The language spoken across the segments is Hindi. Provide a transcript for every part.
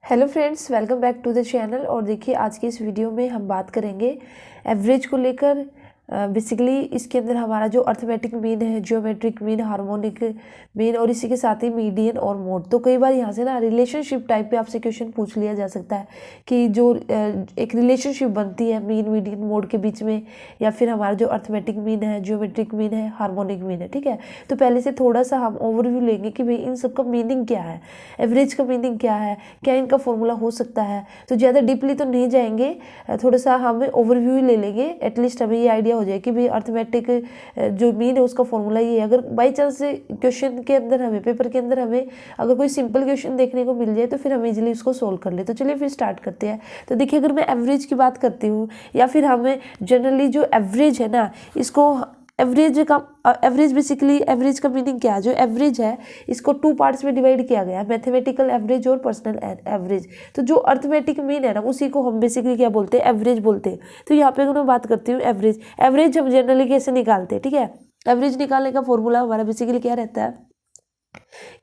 Hello friends, welcome back to the channel. और देखिए, आज की इस वीडियो में हम बात करेंगे एवरेज को लेकर। बेसिकली इसके अंदर हमारा जो अर्थमेटिक मीन है, जियोमेट्रिक मीन, हार्मोनिक मीन और इसी के साथ ही मीडियन और मोड। तो कई बार यहाँ से ना रिलेशनशिप टाइप पे आपसे क्वेश्चन पूछ लिया जा सकता है कि जो एक रिलेशनशिप बनती है मीन, मीडियन, मोड के बीच में, या फिर हमारा जो अर्थमेटिक मीन है, जियोमेट्रिक मीन है, हार्मोनिक मीन है। ठीक है, तो पहले से थोड़ा सा हम ओवरव्यू लेंगे कि भाई इन सब का मीनिंग क्या है, एवरेज का मीनिंग क्या है, क्या इनका फॉर्मूला हो सकता है। तो ज़्यादा डीपली तो नहीं जाएंगे, थोड़ा सा हम ओवरव्यू ही ले लेंगे। एटलीस्ट हमें ये आइडिया हो जाए कि भाई अर्थमेटिक जो मीन है उसका फॉर्मूला ये है। अगर बाई चांस क्वेश्चन के अंदर हमें, पेपर के अंदर हमें अगर कोई सिंपल क्वेश्चन देखने को मिल जाए तो फिर हम इजीली उसको सोल्व कर ले। तो चलिए फिर स्टार्ट करते हैं। तो देखिए, अगर मैं एवरेज की बात करती हूँ या फिर हमें जनरली जो एवरेज है ना, इसको एवरेज बेसिकली एवरेज का मीनिंग क्या है। जो एवरेज है इसको टू पार्ट्स में डिवाइड किया गया है, मैथमेटिकल एवरेज और पर्सनल एवरेज। तो जो अर्थमेटिक मीन है ना, उसी को हम बेसिकली क्या बोलते हैं, एवरेज बोलते हैं। तो यहाँ पे अगर मैं बात करती हूँ एवरेज हम जनरली कैसे निकालते हैं। ठीक है, एवरेज निकालने का फॉर्मूला हमारा बेसिकली क्या रहता है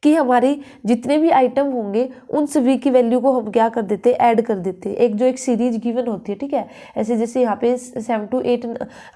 कि हमारे जितने भी आइटम होंगे उन सभी की वैल्यू को हम क्या कर देते हैं, ऐड कर देते हैं। एक जो एक सीरीज गिवन होती है, ठीक है, ऐसे जैसे यहाँ पे 7 to 8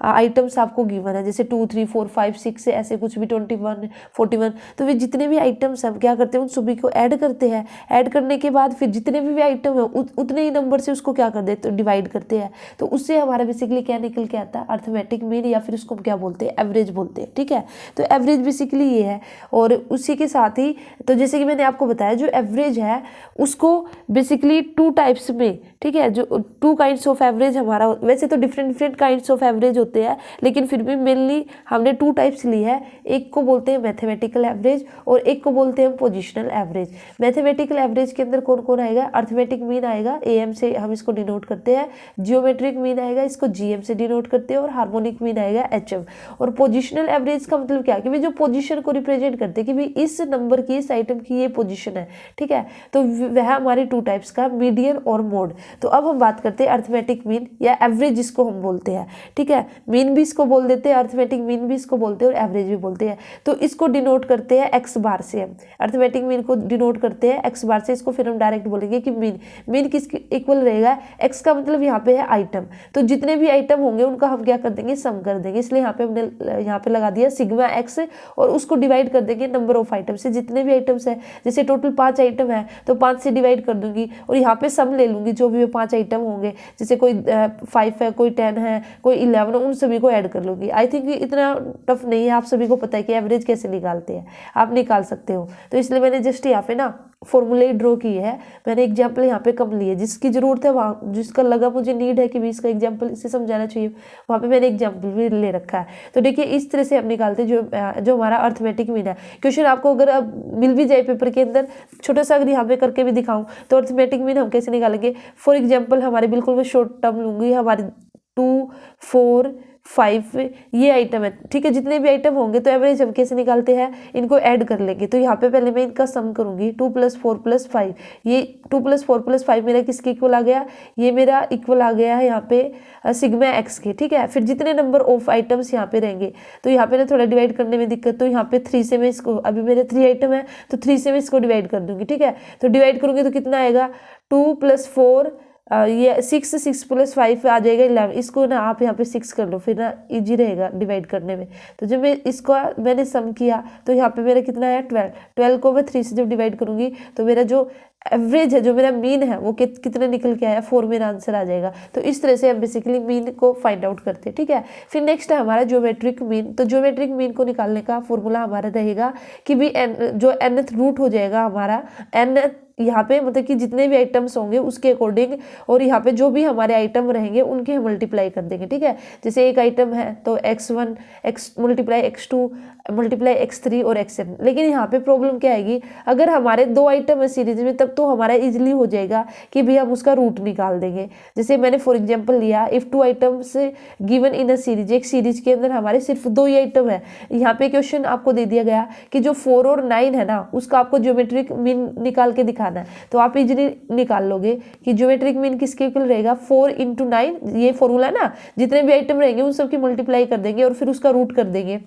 आइटम्स आपको गिवन है, जैसे 2 3 4 5 6 से ऐसे कुछ भी 21 41। तो वे जितने भी आइटम्स हम क्या करते हैं, उन सभी को ऐड करते हैं। ऐड करने के बाद फिर जितने भी आइटम है उतने ही नंबर से उसको क्या कर देते हैं, डिवाइड करते हैं। तो उससे हमारा बेसिकली क्या निकल के आता है, अर्थमेटिक मीन, या फिर उसको हम क्या बोलते हैं, एवरेज बोलते हैं। ठीक है, तो एवरेज बेसिकली ये है। और उसी के साथ ही तो जैसे कि मैंने आपको बताया, जो एवरेज है उसको बेसिकली टू टाइप्स में, ठीक है, जो टू काइंड्स ऑफ एवरेज हमारा, वैसे तो डिफरेंट काइंड्स ऑफ एवरेज होते हैं, लेकिन फिर भी मेनली हमने टू टाइप्स ली है। एक को बोलते हैं मैथमेटिकल एवरेज और एक को बोलते हैं पोजिशनल एवरेज। मैथमेटिकल एवरेज के अंदर कौन कौन आएगा, अर्थमेटिक मीन आएगा, AM से हम इसको डिनोट करते हैं। जियोमेट्रिक मीन आएगा, इसको GM से डिनोट करते हैं। और हार्मोनिक मीन आएगा HM। और पोजिशनल एवरेज का मतलब क्या, कि भाई जो पोजिशन को रिप्रेजेंट करते हैं, कि भाई इस नंबर की, इस आइटम की ये पोजीशन है। ठीक है, तो वह हमारे टू टाइप्स का, मीडियन और मोड। तो अब हम बात करते हैं अर्थमेटिक मीन या एवरेज जिसको हम बोलते हैं। ठीक है, मीन भी इसको बोल देते हैं, अर्थमेटिक मीन भी इसको बोलते हैं और एवरेज भी बोलते हैं। तो इसको डिनोट करते हैं एक्स बार से। हम अर्थमेटिक मीन को डिनोट करते हैं एक्स बार से। इसको फिर हम डायरेक्ट बोलेंगे कि मीन किसके इक्वल रहेगा, एक्स का मतलब यहाँ पे है आइटम। तो जितने भी आइटम होंगे उनका हम क्या कर देंगे, सम कर देंगे। इसलिए यहाँ पे हमने यहाँ पे लगा दिया सिग्मा एक्स, और उसको डिवाइड कर देंगे नंबर ऑफ आइटम से। जितने भी आइटम्स है, जैसे टोटल 5 आइटम है तो 5 से डिवाइड कर दूंगी और यहाँ पे सम ले लूंगी जो भी 5 आइटम होंगे। जैसे कोई 5 है, कोई 10 है, कोई 11, उन सभी को ऐड कर लूंगी। आई थिंक इतना टफ नहीं है, आप सभी को पता है कि एवरेज कैसे निकालते हैं, आप निकाल सकते हो। तो इसलिए मैंने जस्ट यहाँ पे ना फॉर्मूले ड्रॉ की है। मैंने एग्जाम्पल यहाँ पे कम लिए, जिसकी जरूरत है वहाँ, जिसका लगा मुझे नीड है कि भी इसका एग्जाम्पल इसे समझाना चाहिए, वहाँ पे मैंने एग्जाम्पल भी ले रखा है। तो देखिए, इस तरह से हम निकालते हैं जो हमारा अर्थमेटिक मीन है। क्वेश्चन आपको अगर अब मिल भी जाए पेपर के अंदर, छोटा सा अगर यहाँ पे करके भी दिखाऊं, तो अर्थमेटिक मीन हम कैसे निकालेंगे। फॉर एग्जाम्पल हमारे, बिल्कुल मैं शॉर्ट टर्म लूंगी, हमारे 2 4 5 ये आइटम है। ठीक है, जितने भी आइटम होंगे तो एवरेज हम कैसे निकालते हैं, इनको ऐड कर लेंगे। तो यहाँ पे पहले मैं इनका सम करूंगी, 2 + 4 + 5। ये 2 + 4 + 5 मेरा किसके इक्वल आ गया, ये मेरा इक्वल आ गया है यहाँ पे सिग्मा एक्स के। ठीक है, फिर जितने नंबर ऑफ आइटम्स यहाँ पे रहेंगे, तो यहाँ पे ना थोड़ा डिवाइड करने में दिक्कत, तो यहाँ पे 3 से मैं इसको, अभी मेरे 3 आइटम है तो 3 से मैं इसको डिवाइड कर दूंगी। ठीक है, तो डिवाइड करूंगी तो कितना आएगा, 2 + 4 ये 6 + 5 आ जाएगा 11। इसको ना आप यहाँ पे 6 कर लो, फिर ना इजी रहेगा डिवाइड करने में। तो जब मैं इसको मैंने सम किया तो यहाँ पे मेरा कितना है, 12 को मैं 3 से जब डिवाइड करूंगी तो मेरा जो एवरेज है, जो मेरा मीन है, वो कितना निकल के आया, 4 मेरा आंसर आ जाएगा। तो इस तरह से हम बेसिकली मीन को फाइंड आउट करते हैं। ठीक है, फिर नेक्स्ट है हमारा ज्योमेट्रिक मीन। तो ज्योमेट्रिक मीन को निकालने का फॉर्मूला हमारा रहेगा कि भी जो nth रूट हो जाएगा हमारा, n यहाँ पे मतलब कि जितने भी आइटम्स होंगे उसके अकॉर्डिंग, और यहाँ पे जो भी हमारे आइटम रहेंगे उनके हम मल्टीप्लाई कर देंगे। ठीक है, जैसे एक आइटम है तो x1 × x2 × x3 और xn। लेकिन यहाँ पे प्रॉब्लम क्या आएगी, अगर हमारे 2 आइटम है सीरीज में, तब तो हमारा इजीली हो जाएगा कि भाई हम उसका रूट निकाल देंगे। जैसे मैंने फॉर एग्जांपल लिया, if 2 items given in a series, एक सीरीज के अंदर हमारे सिर्फ 2 ही आइटम है। यहाँ पे क्वेश्चन आपको दे दिया गया कि जो 4 और 9 है ना, उसका आपको ज्योमेट्रिक मीन निकाल के दिखाना है। तो आप इजीली निकाल लोगे कि ज्योमेट्रिक मीन किसके इक्वल रहेगा, 4 × 9, ये फॉर्मूला है ना, जितने भी आइटम रहेंगे उन सबकी मल्टीप्लाई कर देंगे और फिर उसका रूट कर देंगे।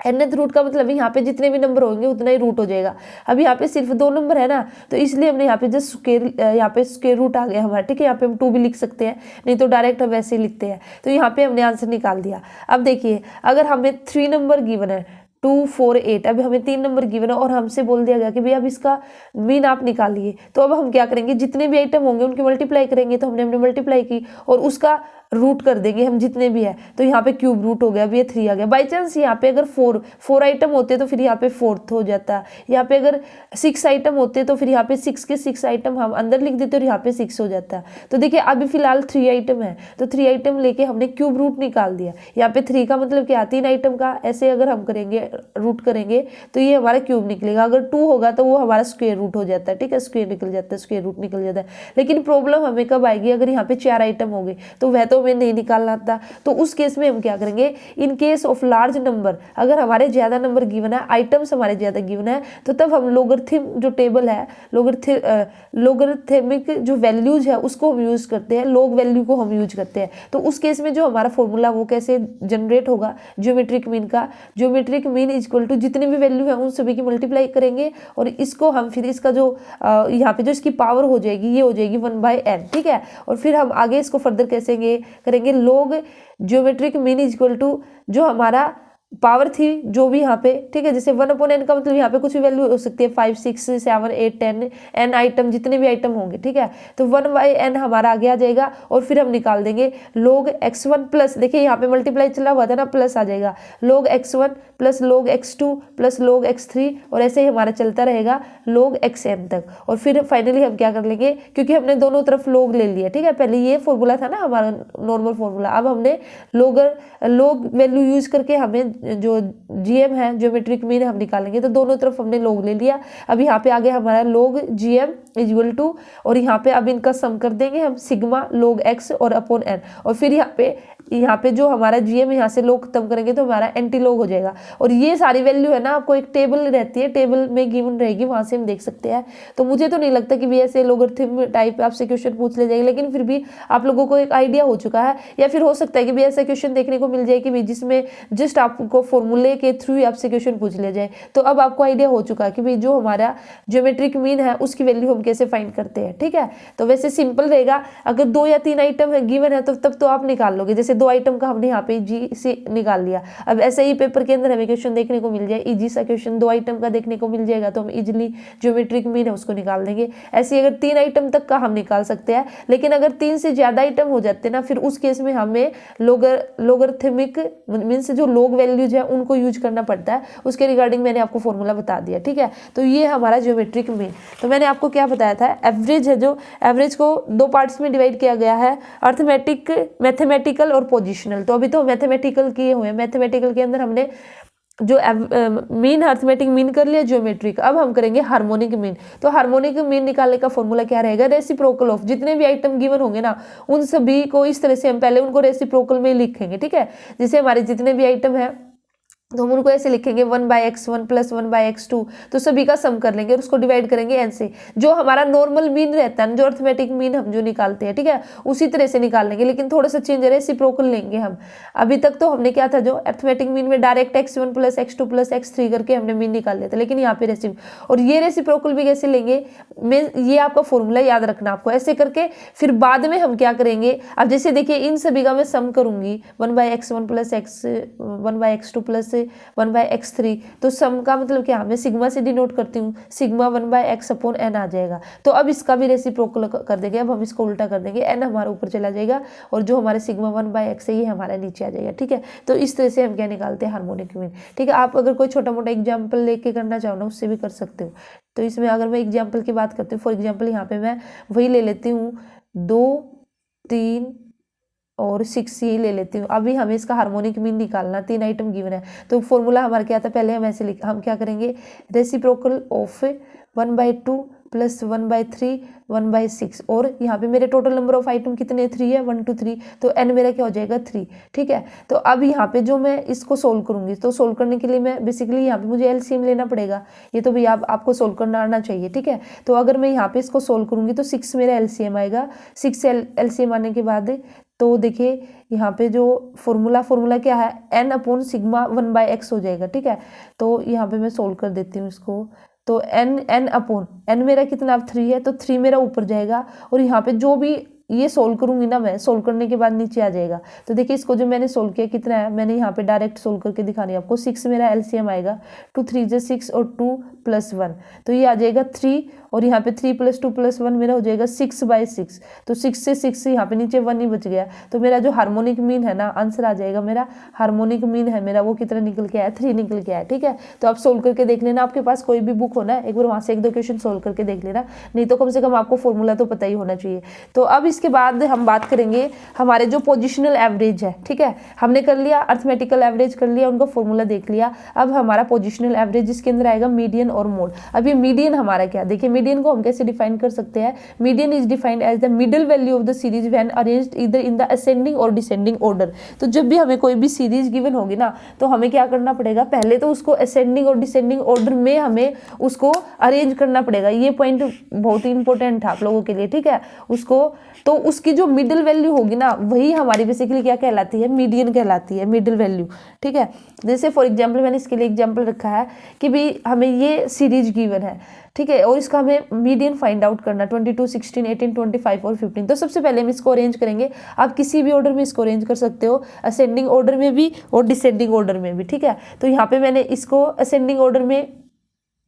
nth रूट का मतलब यहाँ पे जितने भी नंबर होंगे उतना ही रूट हो जाएगा। अब यहाँ पे सिर्फ 2 नंबर है ना, तो इसलिए हमने यहाँ पे जस्ट यहाँ पे स्क्वायर रूट आ गया हमारा, ठीक है। यहाँ पे हम 2 भी लिख सकते हैं, नहीं तो डायरेक्ट हम वैसे ही लिखते हैं। तो यहाँ पे हमने आंसर निकाल दिया। अब देखिए अगर हमें 3 नंबर गिवन है 2 4 8, अभी हमें 3 नंबर गिवन है और हमसे बोल दिया गया कि भाई अब इसका मीन आप निकालिए। तो अब हम क्या करेंगे, जितने भी आइटम होंगे उनकी मल्टीप्लाई करेंगे। तो हमने मल्टीप्लाई की और उसका रूट कर देंगे हम जितने भी है। तो यहाँ पे क्यूब रूट हो गया, अब ये 3 आ गया। बाई चांस यहाँ पे अगर 4 आइटम होते तो फिर यहाँ पे 4th हो जाता। यहाँ पे अगर 6 आइटम होते तो फिर यहाँ पे 6 के 6 आइटम हम अंदर लिख देते और यहाँ पे 6 हो जाता। तो देखिए अभी फिलहाल 3 आइटम है, तो 3 आइटम लेके हमने क्यूब रूट निकाल दिया। यहाँ पे 3 का मतलब क्या, 3 आइटम का ऐसे अगर हम करेंगे रूट करेंगे तो ये हमारा क्यूब निकलेगा। अगर 2 होगा तो वो हमारा स्क्वायर रूट हो जाता है, ठीक है, स्क्वायर निकल जाता है, स्क्वायर रूट निकल जाता है। लेकिन प्रॉब्लम हमें कब आएगी, अगर यहाँ पे 4 आइटम हो गए तो वह तो हमें नहीं निकालना था। तो उस केस में हम क्या करेंगे, in case of large number, अगर हमारे ज्यादा नंबर गिवन है, आइटम्स हमारे ज्यादा गिवन है, तो तब हम लोगरिथम जो टेबल है, लोगरिथमिक जो वैल्यूज है उसको हम यूज करते हैं, लॉग वैल्यू को हम यूज करते हैं। तो उस केस में जो हमारा फॉर्मूला वो कैसे जनरेट होगा, ज्योमेट्रिक मीन का, ज्योमेट्रिक मीन इक्वल टू जितने भी वैल्यू है उन सभी की मल्टीप्लाई करेंगे और इसको हम फिर इसका जो यहाँ पे जो इसकी पावर हो जाएगी ये हो जाएगी 1/n, ठीक है। और फिर हम आगे इसको फर्दर कैसे करेंगे, लोग ज्योमेट्रिक मीन इक्वल टू जो हमारा पावर थी जो भी यहाँ पे, ठीक है, जैसे 1/n का मतलब यहाँ पे कुछ भी वैल्यू हो सकती है, 5 6 7 8 10 n आइटम जितने भी आइटम होंगे, ठीक है। तो 1/n हमारा आगे आ जाएगा और फिर हम निकाल देंगे log x1 प्लस, देखिए यहाँ पे मल्टीप्लाई चला हुआ था ना, प्लस आ जाएगा log x1 plus log x2 plus log x3 और ऐसे ही हमारा चलता रहेगा log xn तक। और फिर फाइनली हम क्या कर लेंगे, क्योंकि हमने दोनों तरफ log ले लिया, ठीक है, पहले ये फॉर्मूला था ना हमारा नॉर्मल फॉर्मूला, अब हमने log वैल्यू यूज करके हमें जो जीएम है ज्योमेट्रिक मीन हम निकालेंगे। तो दोनों तरफ हमने log ले लिया। अब यहाँ पे आ गया हमारा log gm इक्वल टू, और यहाँ पे अब इनका सम कर देंगे हम, सिग्मा log x और अपॉन n। और फिर यहाँ पे जो हमारा जीएम यहाँ से log खत्म करेंगे तो हमारा एंटी log हो जाएगा। और ये सारी वैल्यू है ना, आपको एक टेबल रहती है, टेबल में गिवन रहेगी, वहां से हम देख सकते हैं। तो मुझे तो नहीं लगता कि भी ऐसे लोगरिथम टाइप आपसे क्वेश्चन पूछ ले जाएंगे, लेकिन फिर भी आप लोगों को एक आइडिया हो चुका है। या फिर हो सकता है कि भी ऐसा क्वेश्चन देखने को मिल जाए कि जिसमें जस्ट आपको फॉर्मूले के थ्रू आपसे क्वेश्चन पूछ लिया जाए। तो अब आपको आइडिया हो चुका है कि भाई जो हमारा ज्योमेट्रिक मीन है उसकी वैल्यू हम कैसे फाइंड करते हैं, ठीक है। तो वैसे सिंपल रहेगा, अगर 2 या 3 आइटम है गिवन है तो तब तो आप निकाल लोगे। जैसे 2 आइटम का हमने यहाँ पे जी से निकाल लिया। अब ऐसे ही पेपर के अंदर हमें क्वेश्चन देखने को मिल जाए, इजी सा क्वेश्चन 2 आइटम का देखने को मिल जाएगा तो हम इजिली ज्योमेट्रिक मीन है उसको निकाल देंगे। ऐसे अगर 3 आइटम तक का हम निकाल सकते हैं, लेकिन अगर 3 से ज्यादा आइटम हो जाते हैं ना, फिर उस केस में हमें लोगरिथमिक मीन्स जो लोग वैल्यूज है उनको यूज करना पड़ता है। उसके रिगार्डिंग मैंने आपको फॉर्मूला बता दिया, ठीक है। तो ये हमारा ज्योमेट्रिक मीन। तो मैंने आपको क्या बताया था, एवरेज है, जो एवरेज को 2 पार्ट्स में डिवाइड किया गया है, अर्थमेटिक, मैथमेटिकल और पोजिशनल। तो अभी तो मैथमेटिकल किए हुए हैं, मैथमेटिकल के अंदर हमने जो मीन अर्थमेटिक मीन कर लिया, ज्योमेट्रिक। अब हम करेंगे हार्मोनिक मीन। तो हार्मोनिक मीन निकालने का फॉर्मूला क्या रहेगा, रेसिप्रोकल ऑफ जितने भी आइटम गिवन होंगे ना उन सभी को इस तरह से हम पहले उनको रेसिप्रोकल में लिखेंगे, ठीक है। जैसे हमारे जितने भी आइटम है तो हम उनको ऐसे लिखेंगे 1/x1 प्लस 1/x2, तो सभी का सम कर लेंगे और उसको डिवाइड करेंगे n से। जो हमारा नॉर्मल मीन रहता है, जो अर्थमेटिक मीन हम जो निकालते हैं, ठीक है, उसी तरह से निकाल लेंगे, लेकिन थोड़ा सा चेंज है, रेसिप्रोकल लेंगे हम। अभी तक तो हमने क्या था, जो अर्थमेटिक मीन में direct x1 plus x2 plus x3 करके हमने मीन निकाल लिया था, लेकिन यहाँ पे और ये रेसिप्रोकल भी कैसे लेंगे, ये आपका फॉर्मूला याद रखना आपको। ऐसे करके फिर बाद में हम क्या करेंगे, अब जैसे देखिए इन सभी का मैं सम करूंगी, 1/x1 plus 1/x2 plus 1/x3, तो सम का मतलब क्या, मैं सिग्मा से डिनोट करती हूँ, सिग्मा 1/x अपॉन n आ जाएगा। तो अब इसका भी रेसिप्रोकल कर देंगे, अब हम इसको उल्टा कर देंगे, n हमारा ऊपर चला जाएगा और जो हमारे सिग्मा 1/x है ये हमारा नीचे आ जाएगा, ठीक है। तो इस तरह से हम क्या निकालते हैं, हार्मोनिक मीन, ठीक है। आप अगर कोई छोटा मोटा एग्जाम्पल लेके करना चाहो ना, उससे भी कर सकते हो। तो इसमें अगर मैं एग्जाम्पल की बात करती हूँ, फॉर एग्जाम्पल यहाँ पे मैं वही ले लेती हूँ 2 3 और 6 ये ले लेती हूँ। अभी हमें इसका हार्मोनिक मीन निकालना, 3 आइटम गिवन है। तो फॉर्मूला हमारा क्या था, पहले हम ऐसे हम क्या करेंगे, रेसिप्रोकल ऑफ 1/2 प्लस 1/3 1/6, और यहाँ पे मेरे टोटल नंबर ऑफ आइटम कितने, 3 है, 1 2 3, तो n मेरा क्या हो जाएगा 3, ठीक है। तो अब यहाँ पे जो मैं इसको सोल्व करूंगी, तो सोल्व करने के लिए मैं बेसिकली यहाँ पे मुझे एलसीएम लेना पड़ेगा। ये तो भैया आपको सोल्व करना आना चाहिए, ठीक है। तो अगर मैं यहाँ पे इसको सोल्व करूंगी तो 6 मेरा एलसीएम आएगा, 6 एलसीएम आने के बाद तो देखिए यहाँ पे जो फॉर्मूला क्या है, n अपॉन सिग्मा 1/x हो जाएगा। ठीक है, तो यहाँ पे मैं सोल्व कर देती हूँ इसको। तो n अपॉन n मेरा कितना, अब 3 है, तो 3 मेरा ऊपर जाएगा, और यहाँ पे जो भी ये सोल्व करूंगी ना मैं, सोल्व करने के बाद नीचे आ जाएगा। तो देखिए इसको जो मैंने सोल्व किया कितना है, मैंने यहाँ पे डायरेक्ट सोल्व करके दिखानी है आपको। 6 मेरा एलसीएम आएगा, 2 3 + 6 और 2 + 1, तो ये आ जाएगा 3, और यहाँ पे 3 + 2 + 1 मेरा हो जाएगा 6/6। तो 6 से 6 यहाँ पे नीचे 1 ही बच गया, तो मेरा जो हार्मोनिक मीन है ना, आंसर आ जाएगा मेरा, हार्मोनिक मीन है मेरा वो कितना निकल के आया, 3 निकल के आया। ठीक है, तो आप सोल्व करके देख लेना, आपके पास कोई भी बुक हो ना, एक बार वहाँ से 1-2 क्वेश्चन सोल्व करके देख लेना, नहीं तो कम से कम आपको फॉर्मूला तो पता ही होना चाहिए। तो अब इसके बाद हम बात करेंगे हमारे जो पोजिशनल एवरेज है। ठीक है, हमने कर लिया अर्थमेटिकल एवरेज कर लिया, उनका फॉर्मूला देख लिया। अब हमारा पोजिशनल एवरेज जिसके अंदर आएगा मीडियन और मोड। अब ये मीडियन हमारा क्या, देखिए मीडियन को हम कैसे डिफाइन कर सकते हैं। Median is defined as the middle value of the series when arranged either in the ascending or descending order. तो जब भी हमें कोई भी सीरीज गिवन होगी ना, तो हमें क्या करना पड़ेगा, पहले तो उसको असेंडिंग और डिसेंडिंग ऑर्डर में हमें उसको अरेंज करना पड़ेगा। ये पॉइंट बहुत ही इंपॉर्टेंट है आप लोगों के लिए। ठीक है, उसको तो उसकी जो मिडिल वैल्यू होगी ना, वही हमारी बेसिकली क्या कहलाती है, मीडियन कहलाती है, मिडिल वैल्यू। ठीक है, जैसे फॉर एग्जांपल मैंने इसके लिए एग्जांपल रखा है कि भाई हमें ये सीरीज गिवन है, ठीक है, और इसका हमें मीडियन फाइंड आउट करना 22, 16, 18, 25 और 15। तो सबसे पहले हम इसको अरेंज करेंगे। आप किसी भी ऑर्डर में इसको अरेंज कर सकते हो, असेंडिंग ऑर्डर में भी और डिसेंडिंग ऑर्डर में भी। ठीक है, तो यहाँ पे मैंने इसको असेंडिंग ऑर्डर में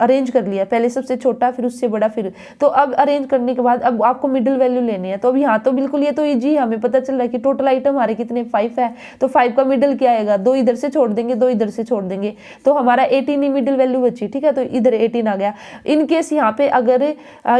अरेंज कर लिया, पहले सबसे छोटा फिर उससे बड़ा, फिर तो अब अरेंज करने के बाद अब आपको मिडिल वैल्यू लेनी है। तो अब यहाँ तो बिल्कुल ये तो इजी, हमें पता चल रहा है कि टोटल आइटम हमारे कितने 5 है, तो 5 का मिडिल क्या आएगा, 2 इधर से छोड़ देंगे, 2 इधर से छोड़ देंगे, तो हमारा 18 ही मिडिल वैल्यू बची। ठीक है, तो इधर 18 आ गया। इन केस यहाँ पे अगर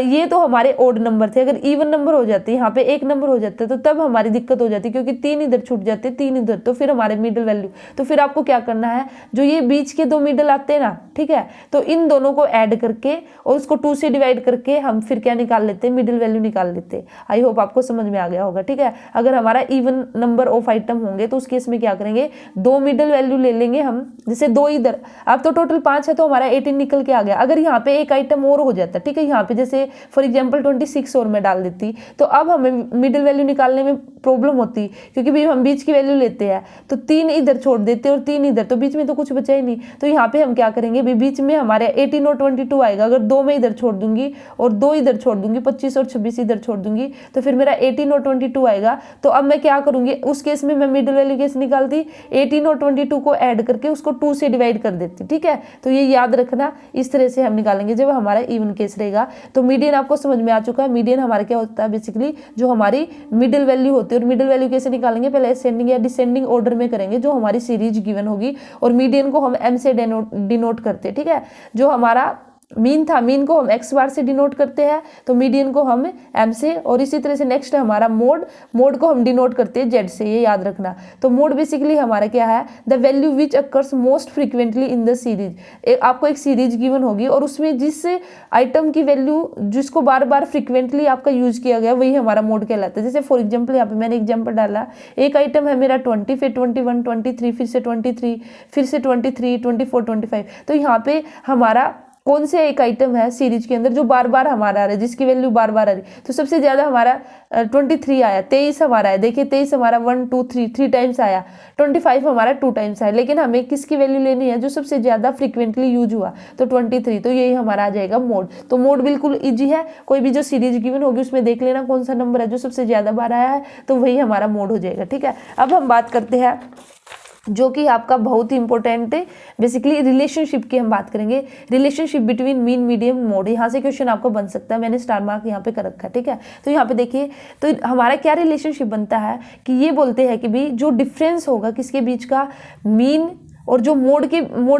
ये तो हमारे ओड नंबर थे, अगर इवन नंबर हो जाते, यहाँ पे एक नंबर हो जाते, तो तब हमारी दिक्कत हो जाती, क्योंकि 3 इधर छूट जाते, 3 इधर, तो फिर हमारे मिडिल वैल्यू, तो फिर आपको क्या करना है, जो ये बीच के 2 मिडिल आते हैं ना, ठीक है, तो इन दोनों को ऐड करके और उसको 2 से डिवाइड करके हम फिर क्या निकाल लेते हैं, मिडिल वैल्यू निकाल लेते हैं। आई होप आपको समझ में आ गया होगा। ठीक है, अगर हमारा इवन नंबर ऑफ आइटम होंगे तो उस केस में क्या करेंगे, 2 मिडिल वैल्यू ले लेंगे हम, जैसे 2 इधर, अब तो टोटल 5 है, तो हमारा 18 निकल के आ गया। अगर यहाँ पे एक आइटम और हो जाता, ठीक है, यहाँ पे जैसे फॉर एग्जाम्पल 26 और मैं डाल देती, तो अब हमें मिडिल वैल्यू निकालने में प्रॉब्लम होती, क्योंकि भाई हम बीच की वैल्यू लेते हैं, तो 3 इधर छोड़ देते और 3 इधर, तो बीच में तो कुछ बचा ही नहीं। तो यहाँ पे हम क्या करेंगे, बीच में हमारे 18 और 22 आएगा। अगर 2 में इधर छोड़ दूंगी और 2 इधर छोड़ दूंगी, 25 और 26 इधर छोड़ दूंगी, तो फिर मेरा 18 और 22 आएगा। तो अब मैं क्या करूंगी, उस केस में मैं मिडिल वैल्यू कैसे निकालती, 18 और 22 को ऐड करके उसको 2 से डिवाइड कर देती। ठीक है, तो ये याद रखना, इस तरह से हम निकालेंगे जब हमारा इवन केस रहेगा। तो मीडियन आपको समझ में आ चुका है। मीडियन हमारा क्या होता है, बेसिकली जो हमारी मिडिल वैल्यू होती है। और मिडिल वैल्यू कैसे निकालेंगे, पहले असेंडिंग या डिसेंडिंग ऑर्डर में करेंगे, जो हमारी सीरीज गिवन होगी, और मीडियन को हम एम से डिनोट करते हैं। ठीक है, जो हमारा मीन था, मीन को हम एक्स बार से डिनोट करते हैं, तो मीडियन को हम एम से, और इसी तरह से नेक्स्ट हमारा मोड को हम डिनोट करते हैं जेड से, ये याद रखना। तो मोड बेसिकली हमारा क्या है, the value which occurs most frequently in the series. आपको एक सीरीज गिवन होगी और उसमें जिस आइटम की वैल्यू जिसको बार बार फ्रीक्वेंटली आपका यूज किया गया, वही हमारा मोड कहलाता है। जैसे फॉर एग्जाम्पल यहाँ पे मैंने एग्जाम्पल डाला, एक आइटम है मेरा 20, फिर 21, 23, फिर से 23, फिर से 23, 24, 25। तो यहाँ पे हमारा कौन से एक आइटम है सीरीज के अंदर जो बार बार हमारा आ रहा है, जिसकी वैल्यू बार बार आ रही है। तो सबसे ज्यादा हमारा 23 आया, 23 हमारा है, देखिए 23 हमारा 1 2 3 टाइम्स आया, 25 हमारा 2 टाइम्स आया, लेकिन हमें किसकी वैल्यू लेनी है, जो सबसे ज्यादा फ्रिक्वेंटली यूज हुआ, तो 23। तो यही हमारा आ जाएगा मोड। तो मोड बिल्कुल इजी है, कोई भी जो सीरीज गिवन होगी उसमें देख लेना कौन सा नंबर है जो सबसे ज्यादा बार आया है, तो वही हमारा मोड हो जाएगा। ठीक है, अब हम बात करते हैं जो कि आपका बहुत ही इंपॉर्टेंट है, बेसिकली रिलेशनशिप की हम बात करेंगे, relationship between mean medium mode. यहाँ से क्वेश्चन आपको बन सकता है, मैंने स्टार मार्क यहाँ पे कर रखा है। ठीक है, तो यहाँ पे देखिए, तो हमारा क्या रिलेशनशिप बनता है कि ये बोलते हैं कि भाई जो डिफरेंस होगा किसके बीच का, मीन और जो मोड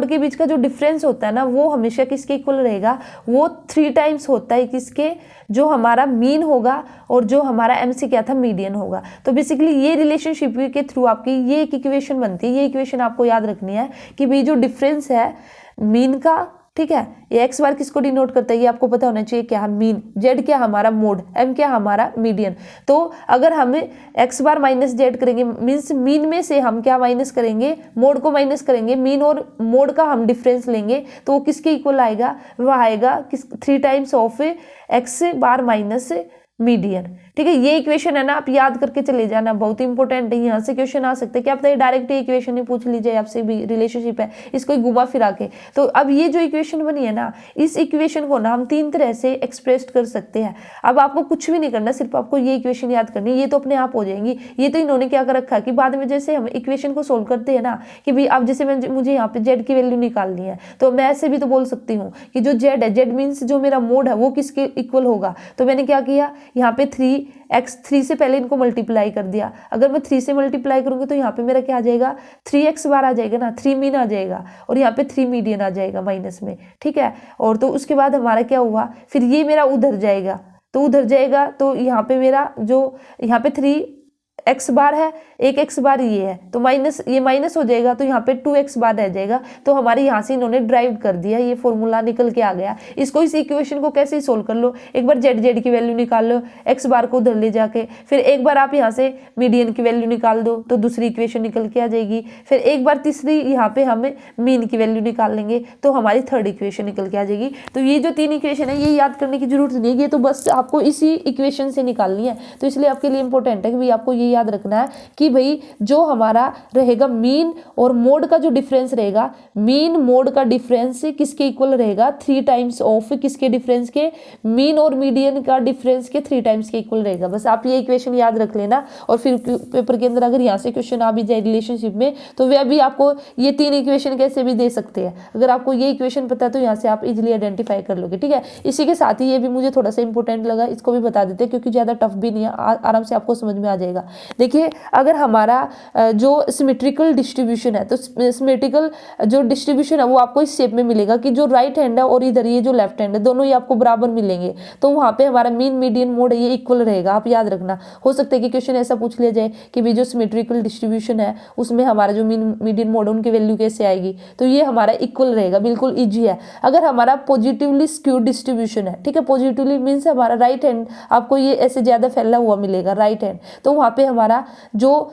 के बीच का जो डिफरेंस होता है ना, वो हमेशा किसके इक्वल रहेगा, वो 3 टाइम्स होता है किसके, जो हमारा मीन होगा और जो हमारा एम से क्या था, मीडियन होगा। तो बेसिकली ये रिलेशनशिप के थ्रू आपकी ये एक इक्वेशन बनती है। ये इक्वेशन आपको याद रखनी है कि भाई जो डिफरेंस है मीन का, ठीक है, ये एक्स बार किसको डिनोट करता है, ये आपको पता होना चाहिए, क्या मीन, जेड क्या हमारा मोड, एम क्या हमारा मीडियन। तो अगर हम एक्स बार माइनस जेड करेंगे, मीन्स मीन में से हम क्या माइनस करेंगे, मोड को माइनस करेंगे, मीन और मोड का हम डिफरेंस लेंगे, तो वो किसके इक्वल आएगा, वो आएगा 3 times of x bar minus median. ठीक है। ये इक्वेशन है ना, आप याद करके चले जाना, बहुत इंपॉर्टेंट है। यहाँ से क्वेश्चन आ सकते हैं कि आप डायरेक्ट इक्वेशन ही पूछ लीजिए, आपसे भी रिलेशनशिप है, इसको घुमा फिरा के। तो अब ये जो इक्वेशन बनी है ना, इस इक्वेशन को ना हम 3 तरह से एक्सप्रेस कर सकते हैं। अब आपको कुछ भी नहीं करना, सिर्फ आपको ये इक्वेशन याद करनी है, ये तो अपने आप हो जाएंगी। ये तो इन्होंने क्या कर रखा है कि बाद में जैसे हम इक्वेशन को सोल्व करते हैं ना, कि भाई अब जैसे मुझे यहाँ पे जेड की वैल्यू निकालनी है, तो मैं ऐसे भी तो बोल सकती हूँ कि जो जेड है, जेड मीन्स जो मेरा मोड है वो किसके इक्वल होगा। तो मैंने क्या किया, यहाँ पे 3x, 3 से पहले इनको मल्टीप्लाई कर दिया। अगर मैं 3 से मल्टीप्लाई करूंगी तो यहाँ पे मेरा क्या आ जाएगा, 3x बार आ जाएगा ना, 3 मीन आ जाएगा, और यहाँ पे 3 मीडियन आ जाएगा माइनस में, ठीक है। और तो उसके बाद हमारा क्या हुआ, फिर ये मेरा उधर जाएगा, तो उधर जाएगा तो यहाँ पे मेरा जो यहाँ पे 3x बार है, एक x बार ये है, तो माइनस, ये माइनस हो जाएगा, तो यहाँ पे 2x बार रह जाएगा। तो हमारे यहाँ से इन्होंने ड्राइव कर दिया, ये फॉर्मूला निकल के आ गया। इसको, इस इक्वेशन को कैसे सोल्व कर लो, एक बार जेड की वैल्यू निकाल लो, x बार को उधर ले जाके, फिर एक बार आप यहाँ से मीडियन की वैल्यू निकाल दो, तो दूसरी इक्वेशन निकल के आ जाएगी। फिर एक बार तीसरी यहाँ पे हमें मीन की वैल्यू निकाल लेंगे, तो हमारी थर्ड इक्वेशन निकल के आ जाएगी। तो ये जो 3 इक्वेशन है, ये याद करने की जरूरत नहीं है, ये तो बस आपको इसी इक्वेशन से निकालनी है। तो इसलिए आपके लिए इंपॉर्टेंट है कि भाई आपको ये याद रखना है कि भाई जो हमारा रहेगा मीन और मोड का जो डिफरेंस रहेगा, मीन मोड का डिफरेंस किसके इक्वल रहेगा, 3 टाइम्स ऑफ किसके डिफरेंस के, मीन और मीडियन का डिफरेंस के 3 टाइम्स के इक्वल रहेगा। बस आप ये इक्वेशन याद रख लेना, और फिर पेपर के अंदर अगर यहाँ से क्वेश्चन आ भी जाए रिलेशनशिप में, तो वे अभी आपको ये 3 इक्वेशन कैसे भी दे सकते हैं। अगर आपको ये इक्वेशन पता है तो यहाँ से आप इजिली आइडेंटिफाई कर लोगे, ठीक है। इसी के साथ ही ये भी मुझे थोड़ा सा इंपॉर्टेंट लगा, इसको भी बता देते हैं, क्योंकि ज़्यादा टफ भी नहीं है, आराम से आपको समझ में आ जाएगा। देखिए, अगर हमारा जो सिमेट्रिकल डिस्ट्रीब्यूशन है, तो सिमेट्रिकल जो डिस्ट्रीब्यूशन है वो आपको इस शेप में मिलेगा कि जो राइट हैंड है और इधर ये जो लेफ्ट हैंड है, दोनों ही आपको बराबर मिलेंगे। तो वहाँ पे हमारा मीन मीडियन मोड है, ये इक्वल रहेगा। आप याद रखना, हो सकता है कि क्वेश्चन ऐसा पूछ लिया जाए कि भी जो सिमेट्रिकल डिस्ट्रीब्यूशन है उसमें हमारा जो मीन मीडियन मोड है उनकी वैल्यू कैसे आएगी, तो ये हमारा इक्वल रहेगा, बिल्कुल ईजी है। अगर हमारा पॉजिटिवली स्क्यूड डिस्ट्रीब्यूशन है, ठीक है, पॉजिटिवली मीन्स हमारा राइट हैंड आपको ये ऐसे ज्यादा फैला हुआ मिलेगा, राइट हैंड, तो वहाँ पे हमारा जो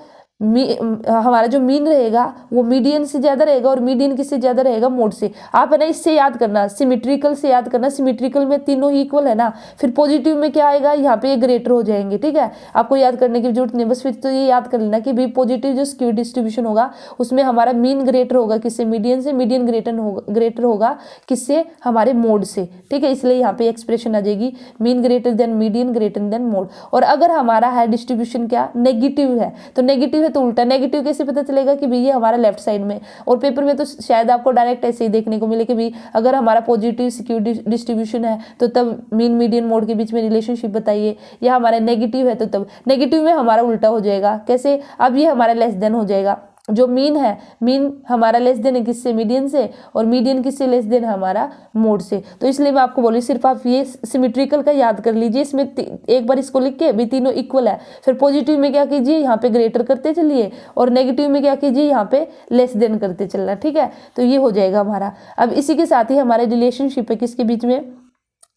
मीन रहेगा वो मीडियन से ज्यादा रहेगा, और मीडियन किससे ज्यादा रहेगा, मोड से। आप है ना इससे याद करना, सिमेट्रिकल से याद करना, सिमेट्रिकल में तीनों ही इक्वल है ना, फिर पॉजिटिव में क्या आएगा, यहाँ पे ये ग्रेटर हो जाएंगे, ठीक है। आपको याद करने की जरूरत नहीं, बस फिर तो ये याद कर लेना कि भाई पॉजिटिव जो स्क्यू डिस्ट्रीब्यूशन होगा उसमें हमारा मीन ग्रेटर होगा किससे, मीडियन से, मीडियन ग्रेटर होगा किससे, हमारे मोड से, ठीक है। इसलिए यहाँ पे एक्सप्रेशन आ जाएगी mean greater than median greater than mode. और अगर हमारा है डिस्ट्रीब्यूशन क्या, नेगेटिव है, तो नेगेटिव तो उल्टा, नेगेटिव कैसे पता चलेगा कि भाई ये हमारा लेफ्ट साइड में। और पेपर में तो शायद आपको डायरेक्ट ऐसे ही देखने को मिले कि भाई अगर हमारा पॉजिटिव स्क्यू डिस्ट्रीब्यूशन है तो तब मीन मीडियन मोड के बीच में रिलेशनशिप बताइए, या हमारा नेगेटिव है तो तब नेगेटिव में हमारा उल्टा हो जाएगा। कैसे, अब ये हमारा लेस देन हो जाएगा, जो मीन है, मीन हमारा लेस देन है किससे, मीडियन से, और मीडियन किससे लेस देन है, हमारा मोड से। तो इसलिए मैं आपको बोली सिर्फ आप ये सिमेट्रिकल का याद कर लीजिए, इसमें एक बार इसको लिख के भी तीनों इक्वल है, फिर पॉजिटिव में क्या कीजिए, यहाँ पे ग्रेटर करते चलिए, और नेगेटिव में क्या कीजिए, यहाँ पे लेस देन करते चलना, ठीक है। तो ये हो जाएगा हमारा। अब इसी के साथ ही हमारे रिलेशनशिप है किसके बीच में,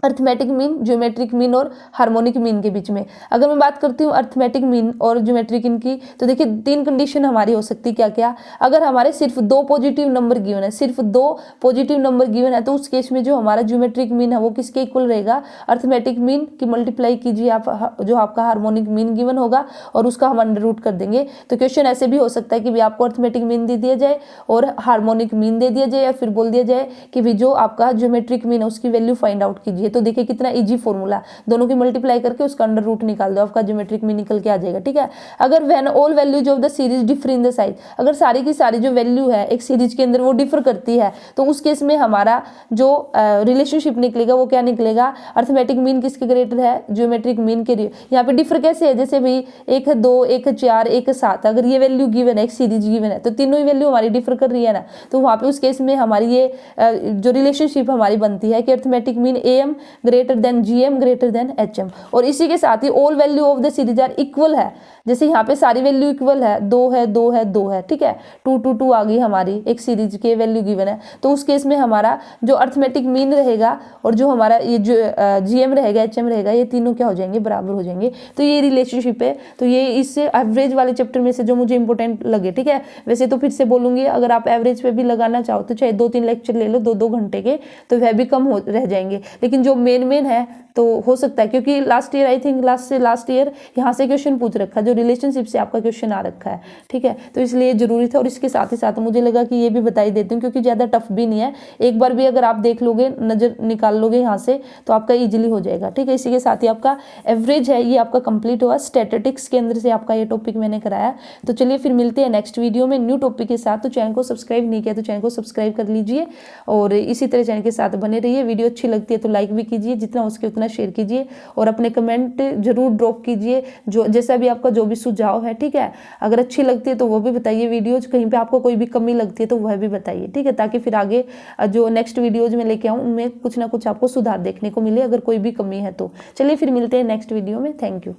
अर्थमेटिक मीन, ज्योमेट्रिक मीन और हार्मोनिक मीन के बीच में। अगर मैं बात करती हूँ अर्थमेटिक मीन और ज्योमेट्रिक मीन की, तो देखिए 3 कंडीशन हमारी हो सकती है, क्या क्या। अगर हमारे सिर्फ 2 पॉजिटिव नंबर गिवन है, सिर्फ 2 पॉजिटिव नंबर गिवन है, तो उस केस में जो हमारा ज्योमेट्रिक मीन है वो किसके इक्वल रहेगा, अर्थमेटिक मीन की मल्टीप्लाई कीजिए आप जो आपका हार्मोनिक मीन गिवन होगा, और उसका हम अंडर रूट कर देंगे। तो क्वेश्चन ऐसे भी हो सकता है कि भी आपको अर्थमेटिक मीन दे दिया जाए और हार्मोनिक मीन दे दिया जाए, या फिर बोल दिया जाए कि भी जो आपका ज्योमेट्रिक मीन है उसकी वैल्यू फाइंड आउट कीजिए। तो देखिए कितना इजी फॉर्मूला, दोनों की मल्टीप्लाई करके उसका अंडर रूट निकाल दो, आपका ज्योमेट्रिक मीन निकल के आ जाएगा, ठीक है। अगर when all values of the series differ in the size, अगर सारी की सारी जो वैल्यू है एक सीरीज के अंदर वो डिफर करती है, तो उस केस में हमारा जो रिलेशनशिप निकलेगा वो क्या निकलेगा, अर्थमेटिक मीन किसके ग्रेटर है, ज्योमेट्रिक मीन के। यहाँ पे डिफर कैसे है, जैसे भाई 1 है 2, 1 है 4, 1 है 7, अगर ये वैल्यू गिवन है, एक सीरीज गिवन है, तो तीनों ही वैल्यू हमारी डिफर कर रही है ना, तो वहाँ पे उस केस में हमारी ये जो रिलेशनशिप हमारी बनती है कि arithmetic mean AM greater than GM greater than HM। और इसी के साथ ही all value of the series are equal है, जैसे यहाँ पे सारी वैल्यू इक्वल है, 2 है 2 है 2 है, ठीक है, 2 2 2 आ गई हमारी, एक सीरीज के वैल्यू गिवन है, तो उस केस में हमारा जो अर्थमेटिक मीन रहेगा और जो हमारा ये जो GM रहेगा, HM रहेगा, ये तीनों क्या हो जाएंगे, बराबर हो जाएंगे। तो ये रिलेशनशिप है। तो ये इस एवरेज वाले चैप्टर में से जो मुझे इंपॉर्टेंट लगे, ठीक है। वैसे तो फिर से बोलूंगी, अगर आप एवरेज पे भी लगाना चाहो तो चाहे 2-3 लेक्चर ले लो 2-2 घंटे के, तो वह भी कम हो रह जाएंगे, लेकिन जो मेन है तो हो सकता है, क्योंकि last year I think last year यहाँ से क्वेश्चन पूछ रखा है, जो रिलेशनशिप से आपका क्वेश्चन आ रखा है, ठीक है। तो इसलिए जरूरी था, और इसके साथ ही साथ मुझे लगा कि ये भी बता ही देती हूँ, क्योंकि ज़्यादा टफ भी नहीं है, एक बार भी अगर आप देख लोगे, नज़र निकाल लोगे यहाँ से, तो आपका ईजिली हो जाएगा, ठीक है। इसी के साथ ही आपका एवरेज है ये आपका कंप्लीट हुआ, स्टैटिस्टिक्स के अंदर से आपका ये टॉपिक मैंने कराया। तो चलिए फिर मिलते हैं नेक्स्ट वीडियो में न्यू टॉपिक के साथ। तो चैनल को सब्सक्राइब नहीं किया तो चैनल को सब्सक्राइब कर लीजिए, और इसी तरह चैनल के साथ बने रहिए। वीडियो अच्छी लगती है तो लाइक भी कीजिए, जितना हो सके उतना शेयर कीजिए, और अपने कमेंट जरूर ड्रॉप कीजिए, जो जैसा भी आपका जो भी सुझाव है, ठीक है। अगर अच्छी लगती है तो वो भी बताइए, वीडियोज कहीं पे आपको कोई भी कमी लगती है तो वह भी बताइए, ठीक है, ताकि फिर आगे जो नेक्स्ट वीडियोज में लेके आऊँ उनमें कुछ ना कुछ आपको सुधार देखने को मिले, अगर कोई भी कमी है तो। चलिए फिर मिलते हैं नेक्स्ट वीडियो में। Thank you.